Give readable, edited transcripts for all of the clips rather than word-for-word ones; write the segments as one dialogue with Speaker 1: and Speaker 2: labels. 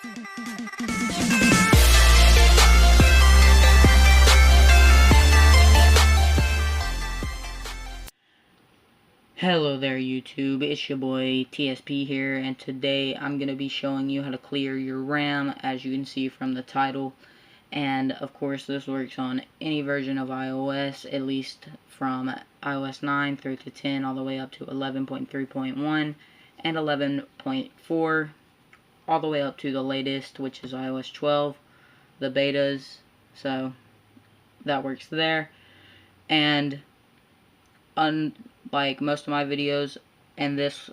Speaker 1: Hello there YouTube, it's your boy TSP here, and today I'm going to be showing you how to clear your RAM, as you can see from the title. And of course this works on any version of iOS, at least from iOS 9 through to 10 all the way up to 11.3.1 and 11.4 all the way up to the latest, which is iOS 12, the betas. So that works there. And unlike most of my videos and this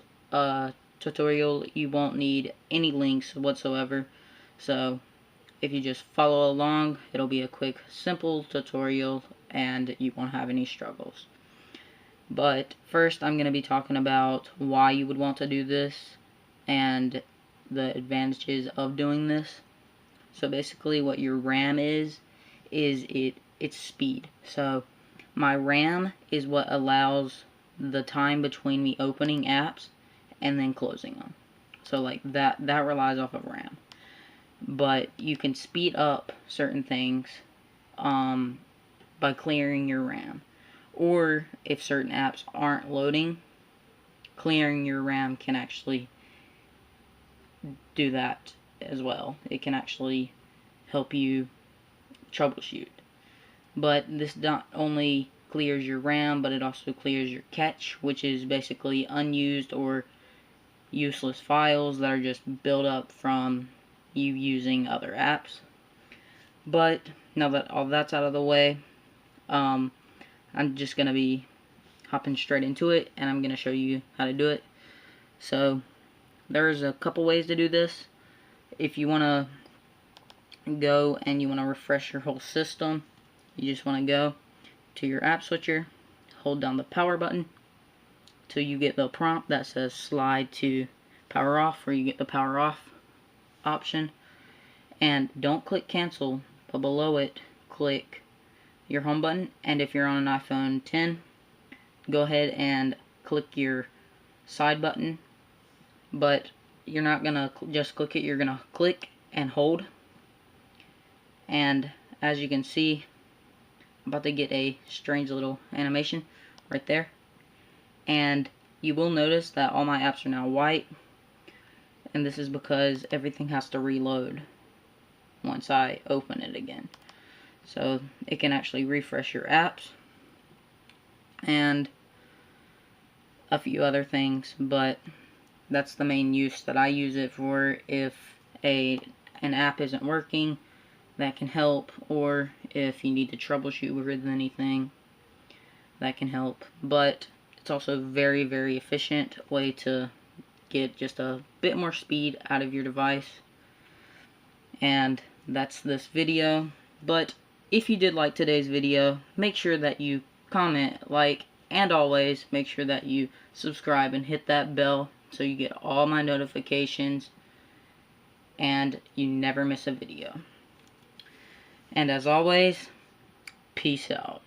Speaker 1: tutorial, you won't need any links whatsoever. So if you just follow along, it'll be a quick, simple tutorial and you won't have any struggles. But first I'm going to be talking about why you would want to do this and the advantages of doing this. So basically what your RAM is its speed. So my RAM is what allows the time between me opening apps and then closing them. So like that relies off of RAM. But you can speed up certain things by clearing your RAM. Or if certain apps aren't loading, clearing your RAM can actually do that as well. It can actually help you troubleshoot. But this not only clears your RAM, but it also clears your cache, which is basically unused or useless files that are just built up from you using other apps. But now that all that's out of the way, I'm just going to be hopping straight into it, and I'm going to show you how to do it. So there's a couple ways to do this. If you want to go and you want to refresh your whole system, you just want to go to your app switcher, hold down the power button till you get the prompt that says slide to power off, where you get the power off option. And don't click cancel, but below it click your home button. And if you're on an iPhone 10, go ahead and click your side button, but you're not gonna just click it, you're gonna click and hold. And as you can see, I'm about to get a strange little animation right there, and you will notice that all my apps are now white, and this is because everything has to reload once I open it again. So it can actually refresh your apps and a few other things, but that's the main use that I use it for. If an app isn't working, that can help, or if you need to troubleshoot with anything, that can help. But it's also a very, very efficient way to get just a bit more speed out of your device. And that's this video. But if you did like today's video, make sure that you comment, like, and always make sure that you subscribe and hit that bell so you get all my notifications and you never miss a video. And as always, peace out.